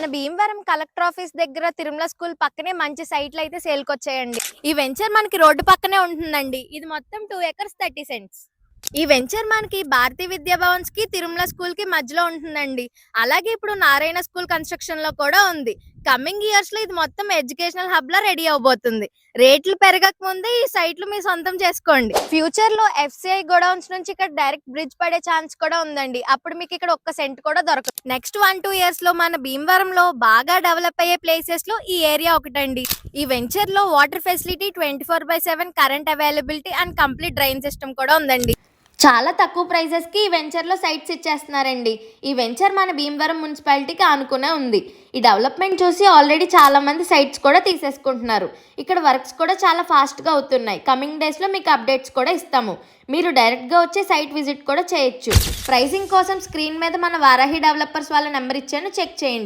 మన Bhimavaram collector office దగ్గర Tirumala school పక్కనే మంచి సైట్లు అయితే సేల్కొచ్చాయండి. ఈ వెంచర్ మనకి రోడ్డు పక్కనే ఉంటుందండి. ఇది మొత్తం 2 acres 30 cents. ఈ వెంచర్ మనకి భారతీయ విద్యా భవన్స్ కి తిరుమల స్కూల్ కి మధ్యలో ఉంటుందండి. అలాగే ఇప్పుడు నారాయణ స్కూల్ కన్స్ట్రక్షన్ లో కూడా ఉంది. కమింగ్ ఇయర్స్ లో ఇది మొత్తం ఎడ్యుకేషనల్ హబ్ లా రెడీ అవబోతుంది. రేట్లు పెరగక ముందే ఈ సైట్లు మీ సొంతం చేసుకోండి. ఫ్యూచర్ లో FCI గోడౌన్స్ నుంచి ఇక్కడ డైరెక్ట్ బ్రిడ్జ్ పడే ఛాన్స్ కూడా ఉందండి. అప్పుడు మీకు ఇక్కడ 1 సెంట్ కూడా దొరకదు. నెక్స్ట్ 1-2 ఇయర్స్ లో మన భీమవరంలో బాగా డెవలప్ అయ్యే ప్లేసెస్ లో ఈ ఏరియా ఒకటండి. ఈ వెంచర్ లో water facility 24/7 current availability and complete drain system కూడా ఉందండి. చాలా తక్కువ ప్రైజెస్ కి ఈ వెంచర్ లో సైట్స్ ఇచ్చేస్తున్నారండి. ఈ వెంచర్ మన భీమవరం మున్సిపాలిటీకి ఆనుకునే ఉంది. ఈ డెవలప్మెంట్ చూసి ఆల్రెడీ చాలా మంది సైట్స్ కూడా తీసేసుకుంటున్నారు. ఇక్కడ వర్క్స్ కూడా చాలా ఫాస్ట్ గా అవుతున్నాయి. కమింగ్ డేస్ లో మీకు అప్డేట్స్ కూడా ఇస్తాము. మీరు డైరెక్ట్ గా వచ్చే సైట్ విజిట్ కూడా చేయొచ్చు. ప్రైసింగ్ కోసం స్క్రీన్ మీద మన వారాహి డెవలపర్స్ వాళ్ళ నెంబర్ ఇచ్చాను, చెక్ చేయండి.